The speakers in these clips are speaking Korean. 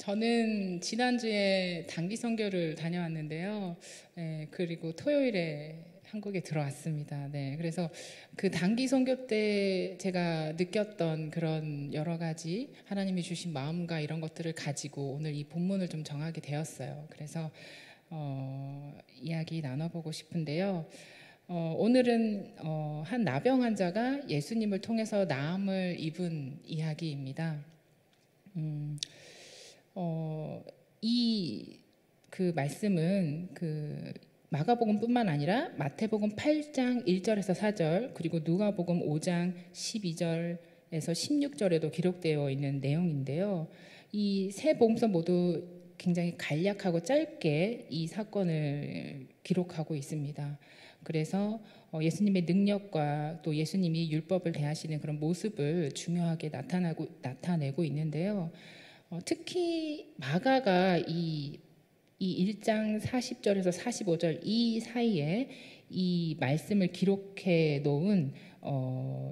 저는 지난주에 단기 선교를 다녀왔는데요. 그리고 토요일에 한국에 들어왔습니다. 그래서 그 단기 선교 때 제가 느꼈던 그런 여러 가지 하나님이 주신 마음과 이런 것들을 가지고 오늘 이 본문을 좀 정하게 되었어요. 그래서 이야기 나눠보고 싶은데요. 오늘은 한 나병 환자가 예수님을 통해서 나음을 입은 이야기입니다. 이 그 말씀은 그 마가복음뿐만 아니라 마태복음 8장 1절에서 4절 그리고 누가복음 5장 12절에서 16절에도 기록되어 있는 내용인데요. 이 세 복음서 모두 굉장히 간략하고 짧게 이 사건을 기록하고 있습니다. 그래서 예수님의 능력과 또 예수님이 율법을 대하시는 그런 모습을 중요하게 나타내고 있는데요. 특히 마가가 이 1장 40절에서 45절 이 사이에 이 말씀을 기록해 놓은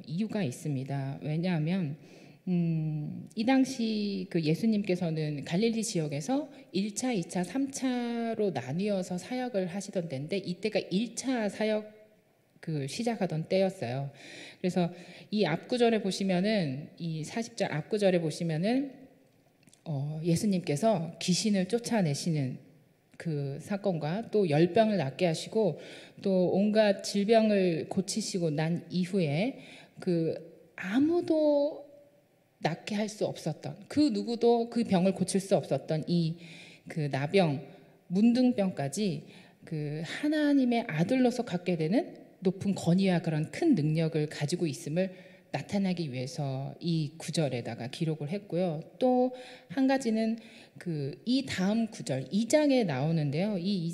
이유가 있습니다. 왜냐하면 이 당시 그 예수님께서는 갈릴리 지역에서 1차, 2차, 3차로 나뉘어서 사역을 하시던 때인데 이때가 1차 사역 시작하던 때였어요. 그래서 이 앞구절에 보시면은 이 40절 앞구절에 보시면은 예수님께서 귀신을 쫓아내시는 그 사건과 또 열병을 낫게 하시고 또 온갖 질병을 고치시고 난 이후에 그 아무도 낫게 할 수 없었던 그 누구도 그 병을 고칠 수 없었던 이 그 나병 문둥병까지 그 하나님의 아들로서 갖게 되는 높은 권위와 그런 큰 능력을 가지고 있음을 나타나기 위해서 이 구절에다가 기록을 했고요. 또 한 가지는 이 다음 구절 2장에 나오는데요. 이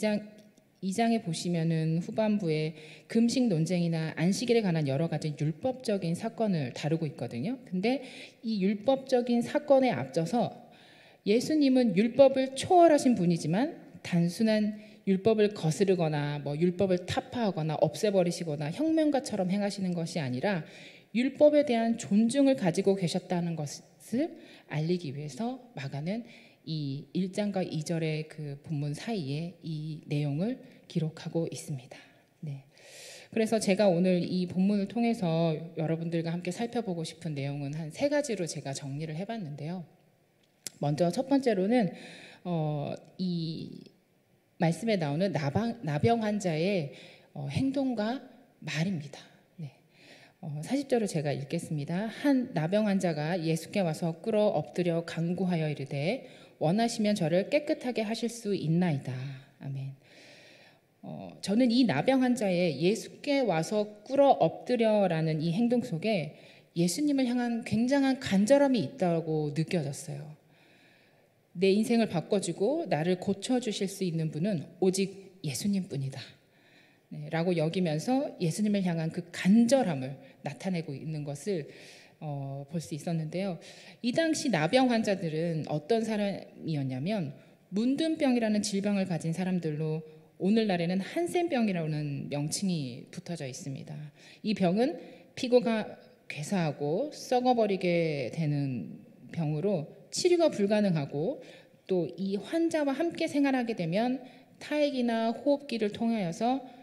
2장에 보시면은 후반부에 금식 논쟁이나 안식일에 관한 여러 가지 율법적인 사건을 다루고 있거든요. 근데 이 율법적인 사건에 앞서서 예수님은 율법을 초월하신 분이지만 단순한 율법을 거스르거나 뭐 율법을 타파하거나 없애버리시거나 혁명가처럼 행하시는 것이 아니라 율법에 대한 존중을 가지고 계셨다는 것을 알리기 위해서 마가는 이 1장과 2절의 그 본문 사이에 이 내용을 기록하고 있습니다. 그래서 제가 오늘 이 본문을 통해서 여러분들과 함께 살펴보고 싶은 내용은 한 3가지로 제가 정리를 해봤는데요. 먼저 첫 번째로는 이 말씀에 나오는 나병 환자의 행동과 말입니다. 40절을 제가 읽겠습니다. 한 나병 환자가 예수께 와서 꿇어 엎드려 간구하여 이르되 원하시면 저를 깨끗하게 하실 수 있나이다. 아멘. 저는 이 나병 환자의 예수께 와서 꿇어 엎드려라는 이 행동 속에 예수님을 향한 굉장한 간절함이 있다고 느껴졌어요. 내 인생을 바꿔주고 나를 고쳐주실 수 있는 분은 오직 예수님뿐이다. 라고 여기면서 예수님을 향한 그 간절함을 나타내고 있는 것을 볼 수 있었는데요. 이 당시 나병 환자들은 어떤 사람이었냐면 문둥병이라는 질병을 가진 사람들로 오늘날에는 한센병이라는 명칭이 붙어져 있습니다. 이 병은 피부가 괴사하고 썩어버리게 되는 병으로 치료가 불가능하고 또 이 환자와 함께 생활하게 되면 타액이나 호흡기를 통하여서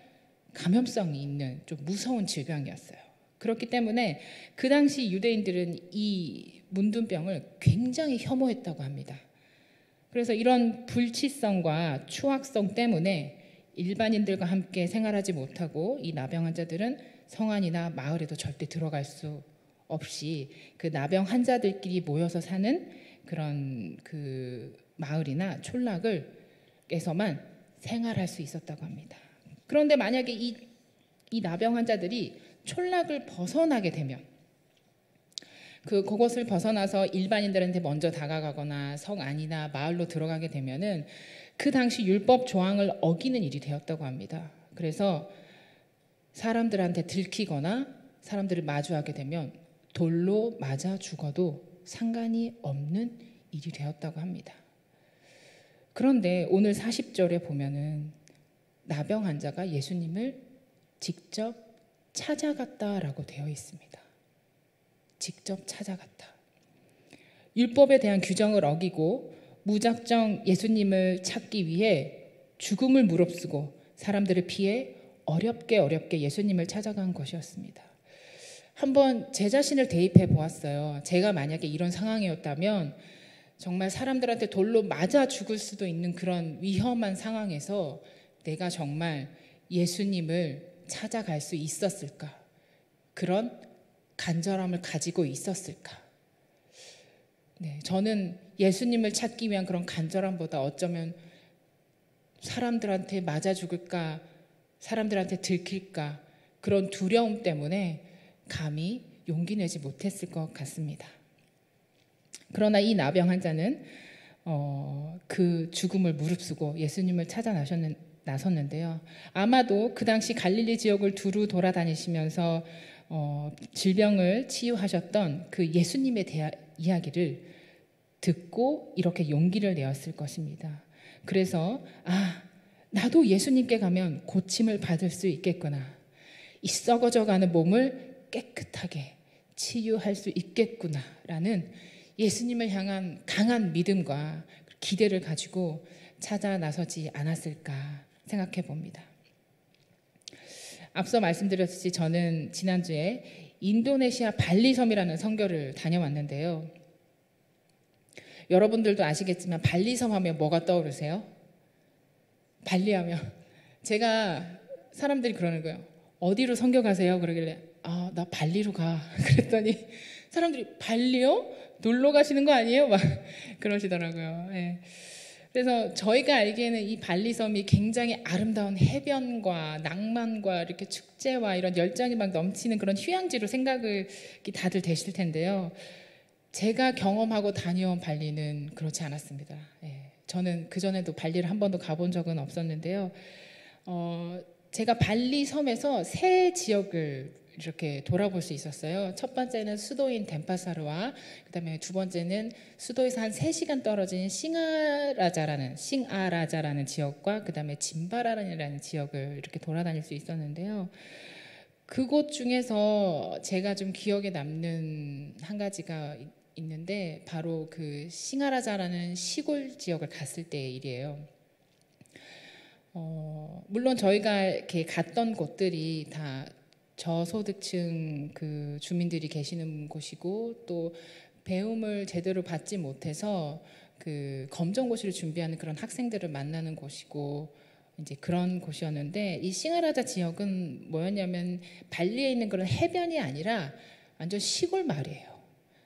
감염성이 있는 좀 무서운 질병이었어요. 그렇기 때문에 그 당시 유대인들은 이 문둥병을 굉장히 혐오했다고 합니다. 그래서 이런 불치성과 추악성 때문에 일반인들과 함께 생활하지 못하고 이 나병 환자들은 성안이나 마을에도 절대 들어갈 수 없이 그 나병 환자들끼리 모여서 사는 그런 그 마을이나 촌락에서만 생활할 수 있었다고 합니다. 그런데 만약에 이 나병 환자들이 촌락을 벗어나게 되면 그것을 벗어나서 일반인들한테 먼저 다가가거나 성 안이나 마을로 들어가게 되면은 그 당시 율법 조항을 어기는 일이 되었다고 합니다. 그래서 사람들한테 들키거나 사람들을 마주하게 되면 돌로 맞아 죽어도 상관이 없는 일이 되었다고 합니다. 그런데 오늘 40절에 보면은 나병 환자가 예수님을 직접 찾아갔다라고 되어 있습니다. 직접 찾아갔다. 율법에 대한 규정을 어기고 무작정 예수님을 찾기 위해 죽음을 무릅쓰고 사람들을 피해 어렵게 예수님을 찾아간 것이었습니다. 한번 제 자신을 대입해 보았어요. 제가 만약에 이런 상황이었다면 정말 사람들한테 돌로 맞아 죽을 수도 있는 그런 위험한 상황에서 내가 정말 예수님을 찾아갈 수 있었을까? 그런 간절함을 가지고 있었을까? 네, 저는 예수님을 찾기 위한 그런 간절함보다 어쩌면 사람들한테 맞아 죽을까, 사람들한테 들킬까, 그런 두려움 때문에 감히 용기 내지 못했을 것 같습니다. 그러나 이 나병 환자는 그 죽음을 무릅쓰고 예수님을 찾아 나섰는데요. 아마도 그 당시 갈릴리 지역을 두루 돌아다니시면서 질병을 치유하셨던 그 예수님의 이야기를 듣고 이렇게 용기를 내었을 것입니다. 그래서 나도 예수님께 가면 고침을 받을 수 있겠구나. 이 썩어져가는 몸을 깨끗하게 치유할 수 있겠구나라는 예수님을 향한 강한 믿음과 기대를 가지고 찾아 나서지 않았을까 생각해 봅니다. 앞서 말씀드렸듯이 저는 지난주에 인도네시아 발리섬이라는 선교를 다녀왔는데요. 여러분들도 아시겠지만 발리섬 하면 뭐가 떠오르세요? 발리하면 제가 사람들이 그러는 거예요. 어디로 선교 가세요? 그러길래 나 발리로 가. 그랬더니 사람들이 발리요? 놀러 가시는 거 아니에요? 막 그러시더라고요. 네. 그래서 저희가 알기에는 이 발리섬이 굉장히 아름다운 해변과 낭만과 이렇게 축제와 이런 열정이 막 넘치는 그런 휴양지로 생각을 다들 되실 텐데요. 제가 경험하고 다녀온 발리는 그렇지 않았습니다. 예, 저는 그전에도 발리를 한 번도 가본 적은 없었는데요. 제가 발리 섬에서 세 지역을 이렇게 돌아볼 수 있었어요. 첫 번째는 수도인 덴파사르와 그다음에 두 번째는 수도에서 한 3시간 떨어진 싱아라자라는 지역과 그다음에 짐바라라는 지역을 이렇게 돌아다닐 수 있었는데요. 그곳 중에서 제가 좀 기억에 남는 한 가지가 있는데 바로 그 싱아라자라는 시골 지역을 갔을 때의 일이에요. 물론 저희가 이렇게 갔던 곳들이 다 저소득층 그 주민들이 계시는 곳이고 또 배움을 제대로 받지 못해서 그 검정고시를 준비하는 그런 학생들을 만나는 곳이고 이제 그런 곳이었는데 이 싱아라자 지역은 뭐였냐면 발리에 있는 그런 해변이 아니라 완전 시골 마을이에요.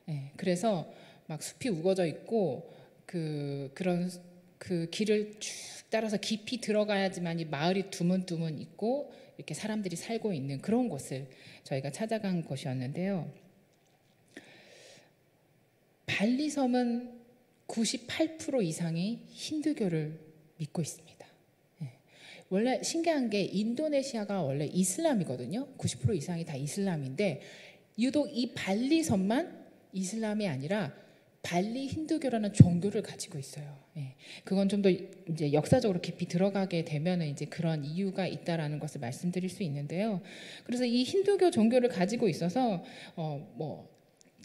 네, 그래서 막 숲이 우거져 있고 그런 그 길을 쭉 따라서 깊이 들어가야지만 이 마을이 두문두문 있고 이렇게 사람들이 살고 있는 그런 곳을 저희가 찾아간 곳이었는데요. 발리섬은 98% 이상이 힌두교를 믿고 있습니다. 원래 신기한 게 인도네시아가 원래 이슬람이거든요. 90% 이상이 다 이슬람인데 유독 이 발리섬만 이슬람이 아니라 발리 힌두교라는 종교를 가지고 있어요. 그건 좀 더 이제 역사적으로 깊이 들어가게 되면은 이제 그런 이유가 있다라는 것을 말씀드릴 수 있는데요. 그래서 이 힌두교 종교를 가지고 있어서 뭐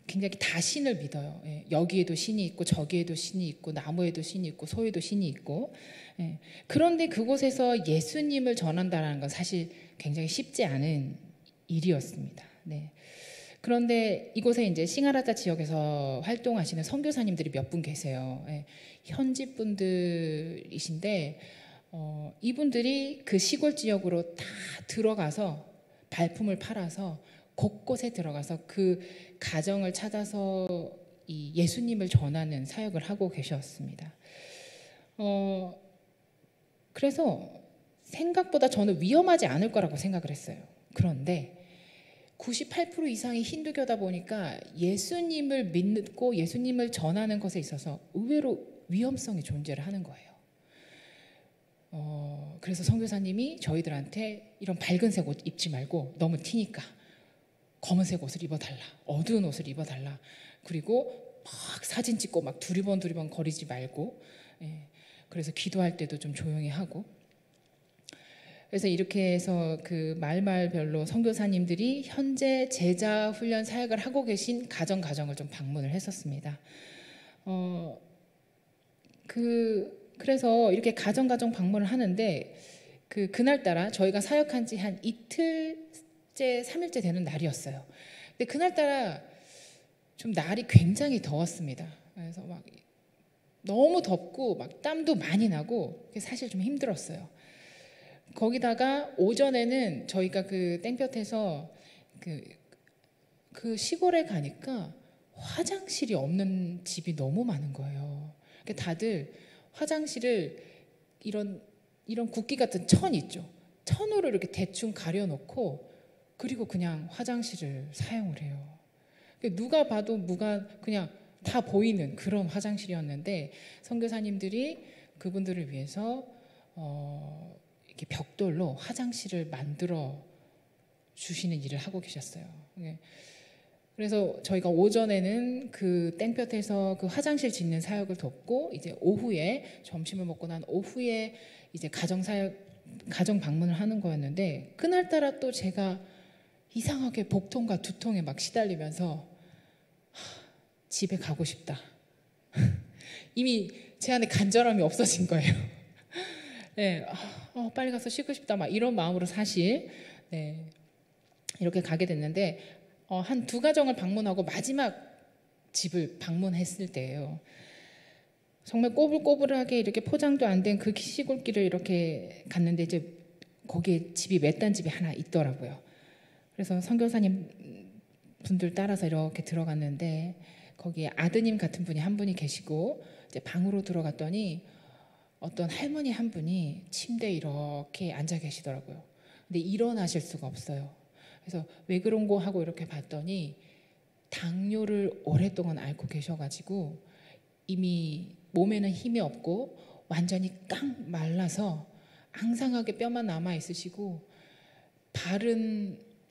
굉장히 다 신을 믿어요. 여기에도 신이 있고 저기에도 신이 있고 나무에도 신이 있고 소에도 신이 있고. 그런데 그곳에서 예수님을 전한다는 건 사실 굉장히 쉽지 않은 일이었습니다. 네. 그런데 이곳에 이제 싱아라자 지역에서 활동하시는 선교사님들이 몇 분 계세요. 현지 분들이신데 이분들이 그 시골 지역으로 다 들어가서 발품을 팔아서 곳곳에 들어가서 그 가정을 찾아서 이 예수님을 전하는 사역을 하고 계셨습니다. 그래서 생각보다 저는 위험하지 않을 거라고 생각을 했어요. 그런데 98% 이상이 힌두교다 보니까 예수님을 믿고 예수님을 전하는 것에 있어서 의외로 위험성이 존재를 하는 거예요. 그래서 선교사님이 저희들한테 이런 밝은색 옷 입지 말고 너무 튀니까 검은색 옷을 입어달라, 어두운 옷을 입어달라, 그리고 막 사진 찍고 막 두리번 거리지 말고, 그래서 기도할 때도 좀 조용히 하고. 그래서 이렇게 해서 그 마을별로 선교사님들이 현재 제자 훈련 사역을 하고 계신 가정을 좀 방문을 했었습니다. 그래서 이렇게 가정 방문을 하는데 그날따라 저희가 사역한 지 한 이틀째, 3일째 되는 날이었어요. 근데 그날따라 좀 날이 굉장히 더웠습니다. 그래서 막 너무 덥고 막 땀도 많이 나고 사실 좀 힘들었어요. 거기다가 오전에는 저희가 그 땡볕에서 그 시골에 가니까 화장실이 없는 집이 너무 많은 거예요. 그러니까 다들 화장실을 이런 국기 같은 천 있죠. 천으로 이렇게 대충 가려놓고 그리고 그냥 화장실을 사용을 해요. 누가 봐도 무가 그냥 다 보이는 그런 화장실이었는데 선교사님들이 그분들을 위해서 이렇게 벽돌로 화장실을 만들어 주시는 일을 하고 계셨어요. 그래서 저희가 오전에는 그 땡볕에서 그 화장실 짓는 사역을 돕고 이제 오후에 점심을 먹고 난 오후에 이제 가정 방문을 하는 거였는데 그날따라 또 제가 이상하게 복통과 두통에 막 시달리면서 집에 가고 싶다. 이미 제 안에 간절함이 없어진 거예요. 네, 빨리 가서 쉬고 싶다. 막 이런 마음으로 사실 네, 이렇게 가게 됐는데 한 2가정을 방문하고 마지막 집을 방문했을 때예요. 정말 꼬불꼬불하게 이렇게 포장도 안 된 그 시골길을 이렇게 갔는데 이제 거기에 집이 외딴 집이 하나 있더라고요. 그래서 선교사님 분들 따라서 이렇게 들어갔는데 거기에 아드님 같은 분이 한 분이 계시고 이제 방으로 들어갔더니 어떤 할머니 한 분이 침대에 이렇게 앉아 계시더라고요. 근데 일어나실 수가 없어요. 그래서 왜 그런 거 하고 이렇게 봤더니 당뇨를 오랫동안 앓고 계셔가지고 이미 몸에는 힘이 없고 완전히 깡 말라서 앙상하게 뼈만 남아 있으시고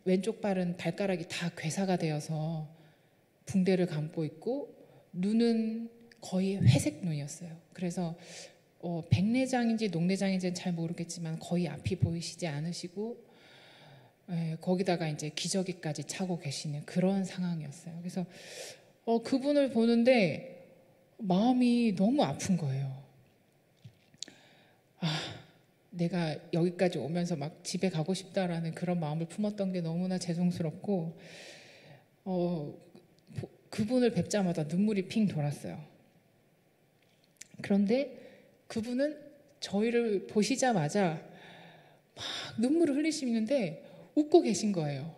왼쪽 발은 발가락이 다 괴사가 되어서 붕대를 감고 있고 눈은 거의 회색 눈이었어요. 그래서 백내장인지 녹내장인지는 잘 모르겠지만 거의 앞이 보이시지 않으시고 거기다가 이제 기저귀까지 차고 계시는 그런 상황이었어요. 그래서 그분을 보는데 마음이 너무 아픈 거예요. 내가 여기까지 오면서 막 집에 가고 싶다라는 그런 마음을 품었던 게 너무나 죄송스럽고 그분을 뵙자마자 눈물이 핑 돌았어요. 그런데 그분은 저희를 보시자마자 막 눈물을 흘리시는데 웃고 계신 거예요.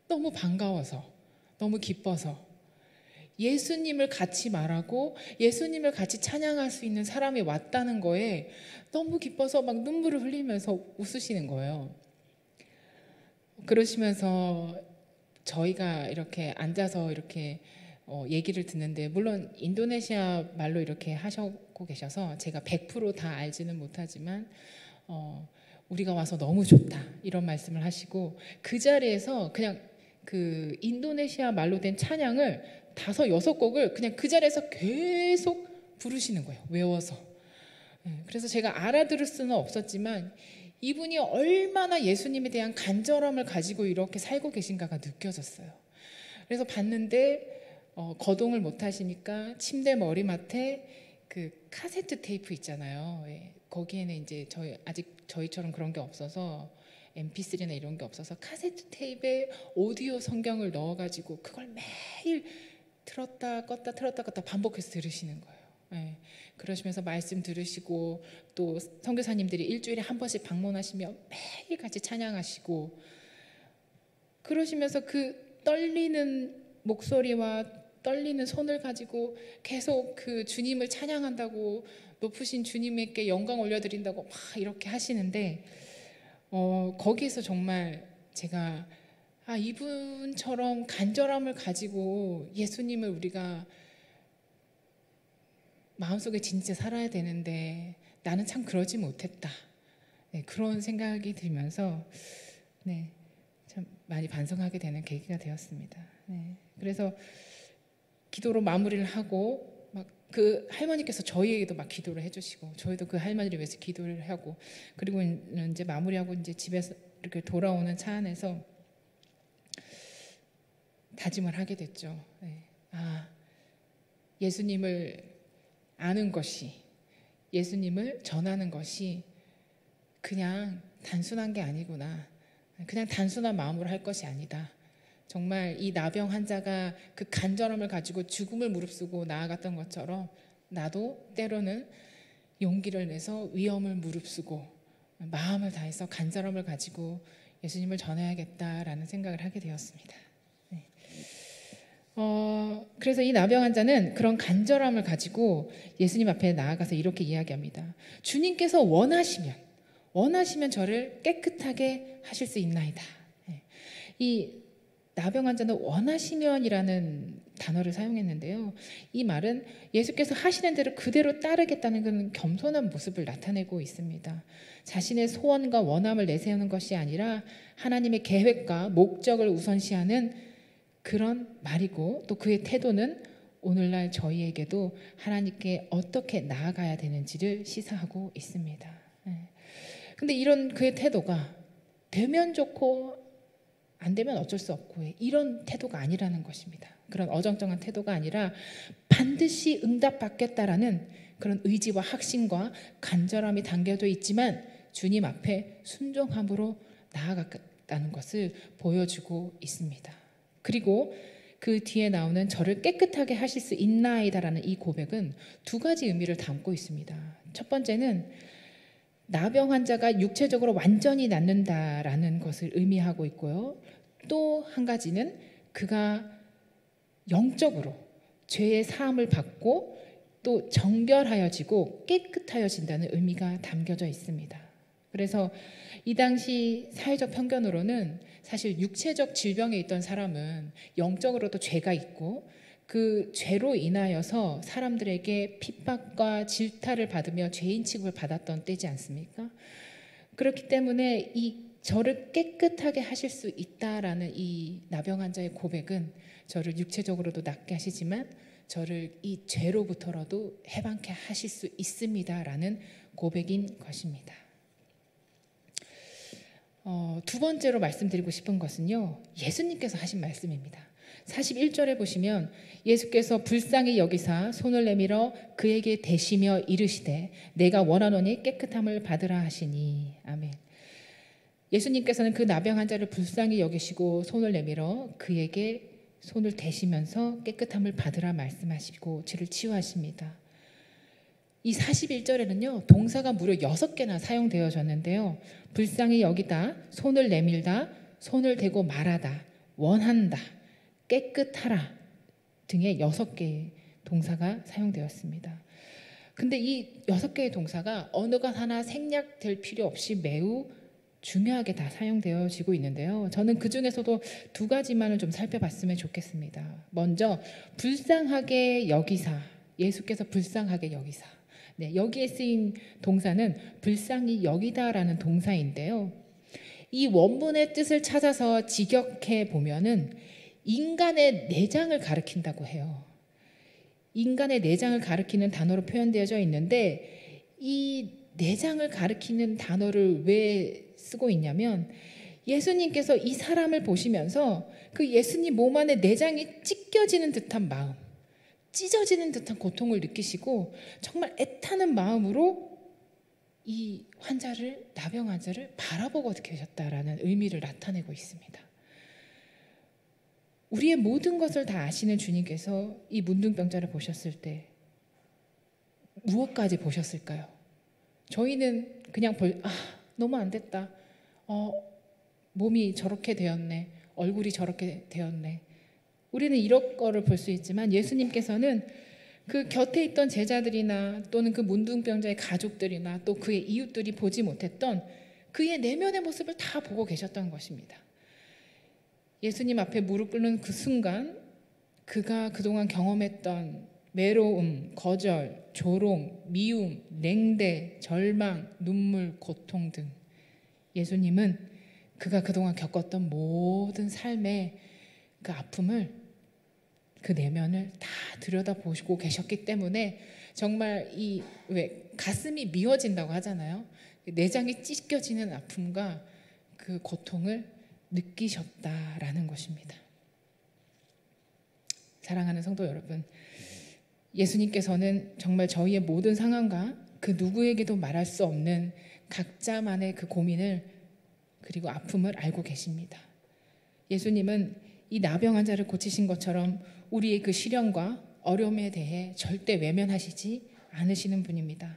너무 반가워서, 너무 기뻐서. 예수님을 같이 말하고 예수님을 같이 찬양할 수 있는 사람이 왔다는 거에 너무 기뻐서 막 눈물을 흘리면서 웃으시는 거예요. 그러시면서 저희가 이렇게 앉아서 이렇게 얘기를 듣는데 물론 인도네시아 말로 이렇게 하셨고 계셔서 제가 100% 다 알지는 못하지만 우리가 와서 너무 좋다 이런 말씀을 하시고 그 자리에서 그냥 그 인도네시아 말로 된 찬양을 5, 6곡을 그냥 그 자리에서 계속 부르시는 거예요. 외워서. 그래서 제가 알아들을 수는 없었지만 이분이 얼마나 예수님에 대한 간절함을 가지고 이렇게 살고 계신가가 느껴졌어요. 그래서 봤는데 거동을 못 하시니까 침대 머리맡에 그 카세트 테이프 있잖아요. 거기에는 이제 아직 저희처럼 그런 게 없어서 MP3나 이런 게 없어서 카세트 테이프에 오디오 성경을 넣어가지고 그걸 매일 틀었다 껐다 틀었다 껐다 반복해서 들으시는 거예요. 그러시면서 말씀 들으시고 또 선교사님들이 일주일에 한 번씩 방문하시며 매일 같이 찬양하시고 그러시면서 그 떨리는 목소리와 떨리는 손을 가지고 계속 그 주님을 찬양한다고 높으신 주님께 영광 올려드린다고 막 이렇게 하시는데 거기에서 정말 제가 이분처럼 간절함을 가지고 예수님을 우리가 마음속에 진짜 살아야 되는데 나는 참 그러지 못했다. 그런 생각이 들면서 참 많이 반성하게 되는 계기가 되었습니다. 그래서 기도로 마무리를 하고 막 그 할머니께서 저희에게도 막 기도를 해주시고 저희도 그 할머니를 위해서 기도를 하고 그리고 이제 마무리하고 이제 집에서 이렇게 돌아오는 차 안에서 다짐을 하게 됐죠. 예수님을 아는 것이 예수님을 전하는 것이 그냥 단순한 게 아니구나. 그냥 단순한 마음으로 할 것이 아니다. 정말 이 나병 환자가 그 간절함을 가지고 죽음을 무릅쓰고 나아갔던 것처럼 나도 때로는 용기를 내서 위험을 무릅쓰고 마음을 다해서 간절함을 가지고 예수님을 전해야겠다라는 생각을 하게 되었습니다. 그래서 이 나병 환자는 그런 간절함을 가지고 예수님 앞에 나아가서 이렇게 이야기합니다. 주님께서 원하시면 저를 깨끗하게 하실 수 있나이다. 이 나병 환자는 원하시면이라는 단어를 사용했는데요. 이 말은 예수께서 하시는 대로 그대로 따르겠다는 그런 겸손한 모습을 나타내고 있습니다. 자신의 소원과 원함을 내세우는 것이 아니라 하나님의 계획과 목적을 우선시하는 그런 말이고, 또 그의 태도는 오늘날 저희에게도 하나님께 어떻게 나아가야 되는지를 시사하고 있습니다. 근데 이런 그의 태도가 되면 좋고 안 되면 어쩔 수 없고 이런 태도가 아니라는 것입니다. 그런 어정쩡한 태도가 아니라 반드시 응답받겠다라는 그런 의지와 확신과 간절함이 담겨져 있지만 주님 앞에 순종함으로 나아갔다는 것을 보여주고 있습니다. 그리고 그 뒤에 나오는 저를 깨끗하게 하실 수 있나이다라는 이 고백은 두 가지 의미를 담고 있습니다. 첫 번째는 나병 환자가 육체적으로 완전히 낫는다라는 것을 의미하고 있고요. 또 한 가지는 그가 영적으로 죄의 사함을 받고 또 정결하여지고 깨끗하여진다는 의미가 담겨져 있습니다. 그래서 이 당시 사회적 편견으로는 사실 육체적 질병에 있던 사람은 영적으로도 죄가 있고 그 죄로 인하여서 사람들에게 핍박과 질타를 받으며 죄인 취급을 받았던 때지 않습니까? 그렇기 때문에 이 저를 깨끗하게 하실 수 있다라는 이 나병 환자의 고백은 저를 육체적으로도 낫게 하시지만 저를 이 죄로부터라도 해방케 하실 수 있습니다라는 고백인 것입니다. 두 번째로 말씀드리고 싶은 것은요, 예수님께서 하신 말씀입니다. 41절에 보시면 예수께서 불쌍히 여기사 손을 내밀어 그에게 대시며 이르시되 내가 원하노니 깨끗함을 받으라 하시니. 아멘. 예수님께서는 그 나병 환자를 불쌍히 여기시고 손을 내밀어 그에게 손을 대시면서 깨끗함을 받으라 말씀하시고 죄를 치유하십니다. 이 41절에는요 동사가 무려 6개나 사용되어졌는데요. 불쌍히 여기다, 손을 내밀다, 손을 대고 말하다, 원한다, 깨끗하라 등의 6개의 동사가 사용되었습니다. 근데 이 6개의 동사가 어느 것 하나 생략될 필요 없이 매우 중요하게 다 사용되어지고 있는데요. 저는 그 중에서도 두 가지만을 좀 살펴봤으면 좋겠습니다. 먼저 불쌍하게 여기사, 예수께서 불쌍하게 여기사. 네, 여기에 쓰인 동사는 불쌍히 여기다라는 동사인데요. 이 원문의 뜻을 찾아서 직역해 보면은 인간의 내장을 가리킨다고 해요. 인간의 내장을 가리키는 단어로 표현되어져 있는데 이 내장을 가리키는 단어를 왜 쓰고 있냐면 예수님께서 이 사람을 보시면서 그 예수님 몸 안에 내장이 찢겨지는 듯한 마음, 찢어지는 듯한 고통을 느끼시고 정말 애타는 마음으로 이 환자를, 나병 환자를 바라보고 계셨다라는 의미를 나타내고 있습니다. 우리의 모든 것을 다 아시는 주님께서 이 문둥병자를 보셨을 때 무엇까지 보셨을까요? 저희는 그냥 너무 안 됐다. 몸이 저렇게 되었네. 얼굴이 저렇게 되었네. 우리는 이런 거를 볼 수 있지만 예수님께서는 그 곁에 있던 제자들이나 또는 그 문둥병자의 가족들이나 또 그의 이웃들이 보지 못했던 그의 내면의 모습을 다 보고 계셨던 것입니다. 예수님 앞에 무릎 꿇는 그 순간 그가 그동안 경험했던 외로움, 거절, 조롱, 미움, 냉대, 절망, 눈물, 고통 등 예수님은 그가 그동안 겪었던 모든 삶의 그 아픔을, 그 내면을 다 들여다보시고 계셨기 때문에 정말 왜 가슴이 미어진다고 하잖아요. 내장이 찢겨지는 아픔과 그 고통을 느끼셨다라는 것입니다. 사랑하는 성도 여러분, 예수님께서는 정말 저희의 모든 상황과 그 누구에게도 말할 수 없는 각자만의 그 고민을 그리고 아픔을 알고 계십니다. 예수님은 이 나병 환자를 고치신 것처럼 우리의 그 시련과 어려움에 대해 절대 외면하시지 않으시는 분입니다.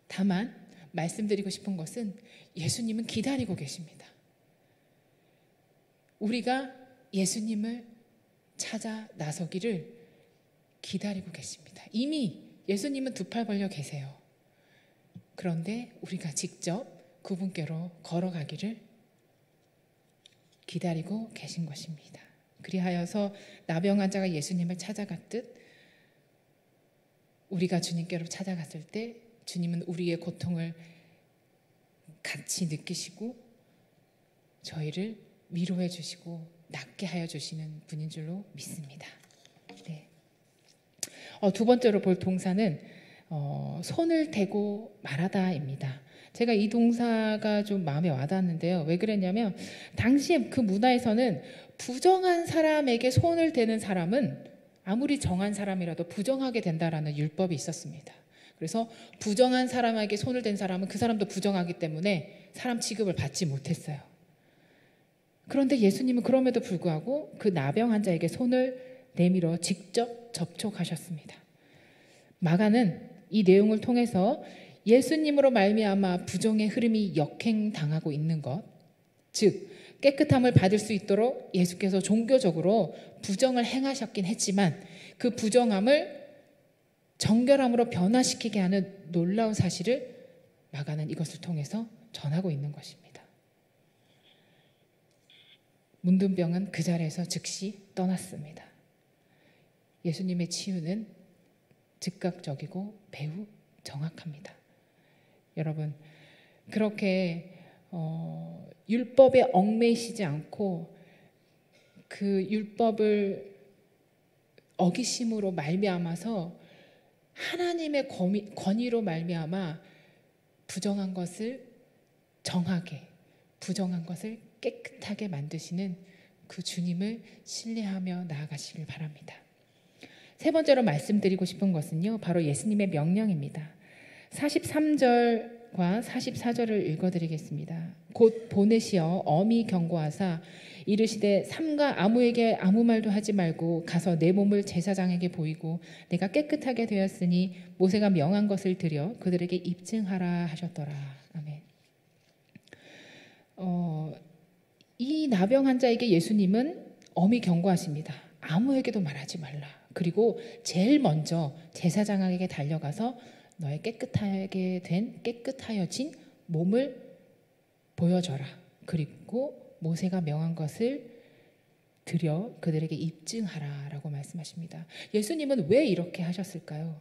다만 말씀드리고 싶은 것은 예수님은 기다리고 계십니다. 우리가 예수님을 찾아 나서기를 기다리고 계십니다. 이미 예수님은 두 팔 벌려 계세요. 그런데 우리가 직접 그분께로 걸어가기를 기다리고 계신 것입니다. 그리하여서 나병 환자가 예수님을 찾아갔듯 우리가 주님께로 찾아갔을 때 주님은 우리의 고통을 같이 느끼시고 저희를 위로해 주시고 낫게 하여 주시는 분인 줄로 믿습니다. 네. 두 번째로 볼 동사는 손을 대고 말하다입니다. 제가 이 동사가 좀 마음에 와닿았는데요. 왜 그랬냐면 당시에 그 문화에서는 부정한 사람에게 손을 대는 사람은 아무리 정한 사람이라도 부정하게 된다라는 율법이 있었습니다. 그래서 부정한 사람에게 손을 댄 사람은 그 사람도 부정하기 때문에 사람 취급을 받지 못했어요. 그런데 예수님은 그럼에도 불구하고 그 나병 환자에게 손을 내밀어 직접 접촉하셨습니다. 마가는 이 내용을 통해서 예수님으로 말미암아 부정의 흐름이 역행당하고 있는 것, 즉 깨끗함을 받을 수 있도록 예수께서 종교적으로 부정을 행하셨긴 했지만 그 부정함을 정결함으로 변화시키게 하는 놀라운 사실을 마가는 이것을 통해서 전하고 있는 것입니다. 문둥병은 그 자리에서 즉시 떠났습니다. 예수님의 치유는 즉각적이고 매우 정확합니다. 여러분, 그렇게 율법에 얽매이시지 않고 그 율법을 어기심으로 말미암아서 하나님의 권위로 말미암아 부정한 것을 정하게, 부정한 것을 깨끗하게 만드시는 그 주님을 신뢰하며 나아가시길 바랍니다. 세 번째로 말씀드리고 싶은 것은요, 바로 예수님의 명령입니다. 43절과 44절을 읽어드리겠습니다. 곧 보내시어 엄히 경고하사 이르시되 삼가 아무에게 아무 말도 하지 말고 가서 내 몸을 제사장에게 보이고 내가 깨끗하게 되었으니 모세가 명한 것을 드려 그들에게 입증하라 하셨더라. 아멘. 이 나병 환자에게 예수님은 엄히 경고하십니다. 아무에게도 말하지 말라. 그리고 제일 먼저 제사장에게 달려가서 너의 깨끗하여진 몸을 보여줘라. 그리고 모세가 명한 것을 드려 그들에게 입증하라 라고 말씀하십니다. 예수님은 왜 이렇게 하셨을까요?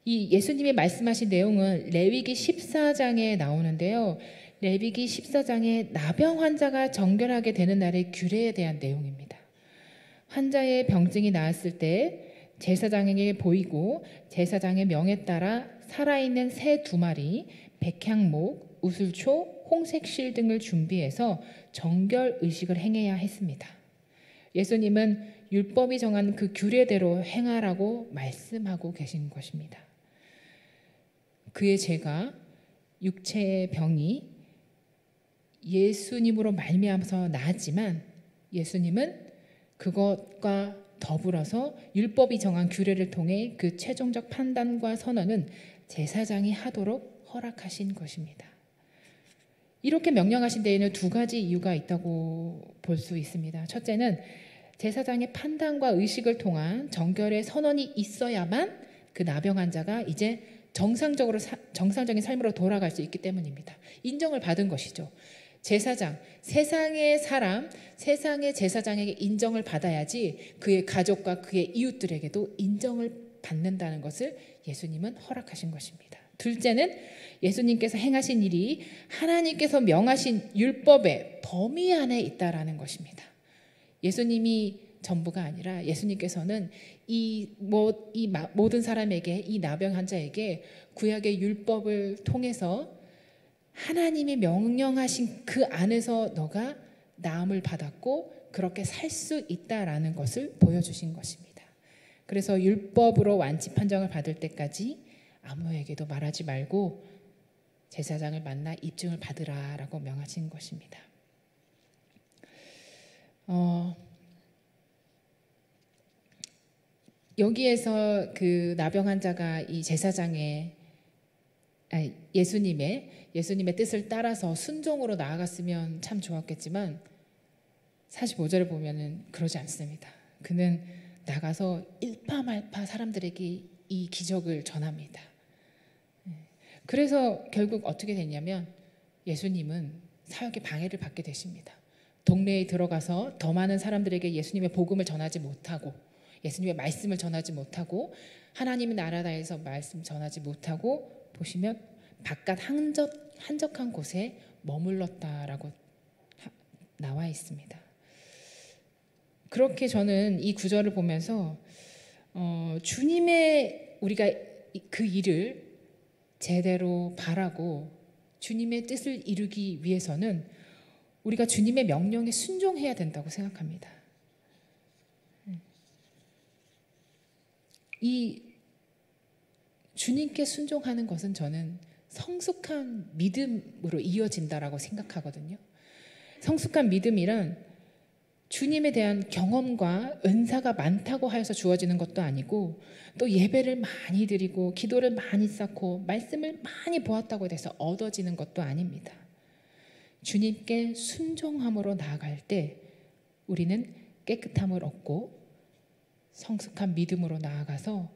이 예수님이 말씀하신 내용은 레위기 14장에 나오는데요. 레위기 14장에 나병 환자가 정결하게 되는 날의 규례에 대한 내용입니다. 환자의 병증이 나았을 때 제사장에게 보이고 제사장의 명에 따라 살아있는 새 2마리, 백향목, 우슬초, 홍색실 등을 준비해서 정결 의식을 행해야 했습니다. 예수님은 율법이 정한 그 규례대로 행하라고 말씀하고 계신 것입니다. 그의 죄가 육체의 병이 예수님으로 말미암아서 나았지만 예수님은 그것과 더불어서 율법이 정한 규례를 통해 그 최종적 판단과 선언은 제사장이 하도록 허락하신 것입니다. 이렇게 명령하신 데에는 2가지 이유가 있다고 볼 수 있습니다. 첫째는 제사장의 판단과 의식을 통한 정결의 선언이 있어야만 그 나병 환자가 이제 정상적인 삶으로 돌아갈 수 있기 때문입니다. 인정을 받은 것이죠. 제사장, 세상의 사람, 세상의 제사장에게 인정을 받아야지 그의 가족과 그의 이웃들에게도 인정을 받는다는 것을 예수님은 허락하신 것입니다. 둘째는 예수님께서 행하신 일이 하나님께서 명하신 율법의 범위 안에 있다라는 것입니다. 예수님이 전부가 아니라 예수님께서는 이 모든 사람에게, 이 나병 환자에게 구약의 율법을 통해서 하나님이 명령하신 그 안에서 너가 나음을 받았고 그렇게 살 수 있다라는 것을 보여주신 것입니다. 그래서 율법으로 완치 판정을 받을 때까지 아무에게도 말하지 말고 제사장을 만나 입증을 받으라라고 명하신 것입니다. 여기에서 그 나병 환자가 이 제사장의 예수님의 뜻을 따라서 순종으로 나아갔으면 참 좋았겠지만 45절을 보면은 그러지 않습니다. 그는 나가서 일파만파 사람들에게 이 기적을 전합니다. 그래서 결국 어떻게 됐냐면 예수님은 사역의 방해를 받게 되십니다. 동네에 들어가서 더 많은 사람들에게 예수님의 복음을 전하지 못하고 예수님의 말씀을 전하지 못하고 하나님의 나라다에서 말씀 전하지 못하고 보시면 바깥 한적한 곳에 머물렀다라고 나와 있습니다. 그렇게 저는 이 구절을 보면서 주님의 우리가 그 일을 제대로 바라고 주님의 뜻을 이루기 위해서는 우리가 주님의 명령에 순종해야 된다고 생각합니다. 이 주님께 순종하는 것은 저는 성숙한 믿음으로 이어진다라고 생각하거든요. 성숙한 믿음이란 주님에 대한 경험과 은사가 많다고 하여서 주어지는 것도 아니고 또 예배를 많이 드리고 기도를 많이 쌓고 말씀을 많이 보았다고 해서 얻어지는 것도 아닙니다. 주님께 순종함으로 나아갈 때 우리는 깨끗함을 얻고 성숙한 믿음으로 나아가서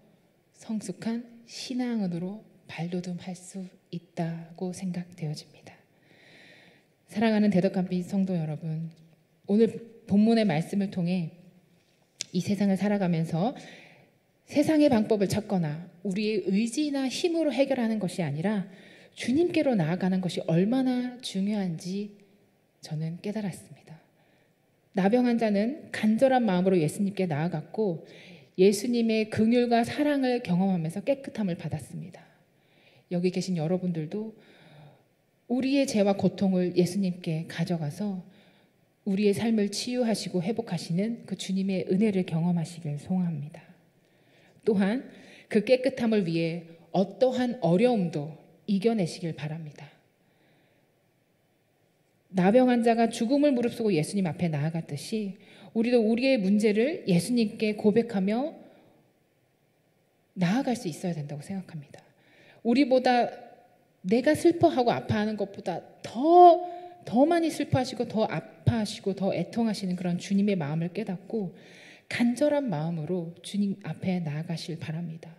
성숙한 신앙으로 발돋움할 수 있다고 생각되어집니다. 사랑하는 대덕감빛 성도 여러분, 오늘 본문의 말씀을 통해 이 세상을 살아가면서 세상의 방법을 찾거나 우리의 의지나 힘으로 해결하는 것이 아니라 주님께로 나아가는 것이 얼마나 중요한지 저는 깨달았습니다. 나병 환자는 간절한 마음으로 예수님께 나아갔고 예수님의 긍휼과 사랑을 경험하면서 깨끗함을 받았습니다. 여기 계신 여러분들도 우리의 죄와 고통을 예수님께 가져가서 우리의 삶을 치유하시고 회복하시는 그 주님의 은혜를 경험하시길 소원합니다. 또한 그 깨끗함을 위해 어떠한 어려움도 이겨내시길 바랍니다. 나병 환자가 죽음을 무릅쓰고 예수님 앞에 나아갔듯이 우리도 우리의 문제를 예수님께 고백하며 나아갈 수 있어야 된다고 생각합니다. 우리보다 내가 슬퍼하고 아파하는 것보다 더 많이 슬퍼하시고 더 아파하시고 더 애통하시는 그런 주님의 마음을 깨닫고 간절한 마음으로 주님 앞에 나아가실 바랍니다.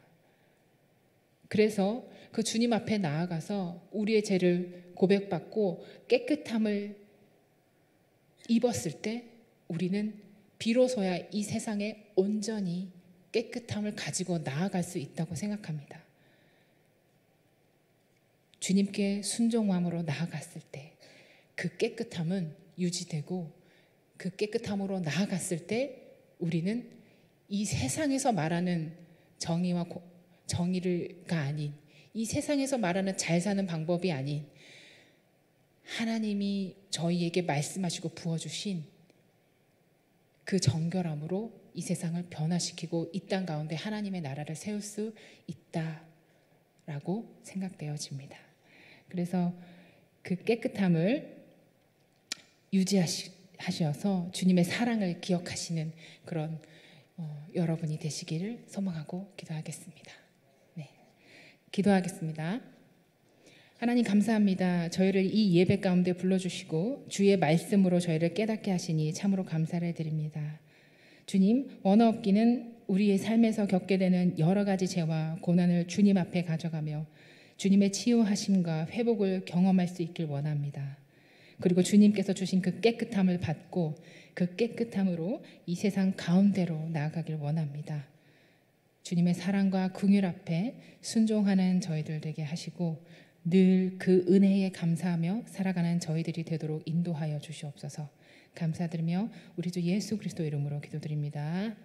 그래서 그 주님 앞에 나아가서 우리의 죄를 고백받고 깨끗함을 입었을 때 우리는 비로소야 이 세상에 온전히 깨끗함을 가지고 나아갈 수 있다고 생각합니다. 주님께 순종함으로 나아갔을 때 그 깨끗함은 유지되고 그 깨끗함으로 나아갔을 때 우리는 이 세상에서 말하는 정의가 아닌 이 세상에서 말하는 잘 사는 방법이 아닌 하나님이 저희에게 말씀하시고 부어주신 그 정결함으로 이 세상을 변화시키고 이 땅 가운데 하나님의 나라를 세울 수 있다라고 생각되어집니다. 그래서 그 깨끗함을 유지하셔서 주님의 사랑을 기억하시는 그런 여러분이 되시기를 소망하고 기도하겠습니다. 네, 기도하겠습니다. 하나님 감사합니다. 저희를 이 예배 가운데 불러주시고 주의 말씀으로 저희를 깨닫게 하시니 참으로 감사를 드립니다. 주님, 원어 없기는 우리의 삶에서 겪게 되는 여러 가지 죄와 고난을 주님 앞에 가져가며 주님의 치유하심과 회복을 경험할 수 있길 원합니다. 그리고 주님께서 주신 그 깨끗함을 받고 그 깨끗함으로 이 세상 가운데로 나아가길 원합니다. 주님의 사랑과 긍휼 앞에 순종하는 저희들 되게 하시고 늘 그 은혜에 감사하며 살아가는 저희들이 되도록 인도하여 주시옵소서. 감사드리며 우리 주 예수 그리스도 이름으로 기도드립니다.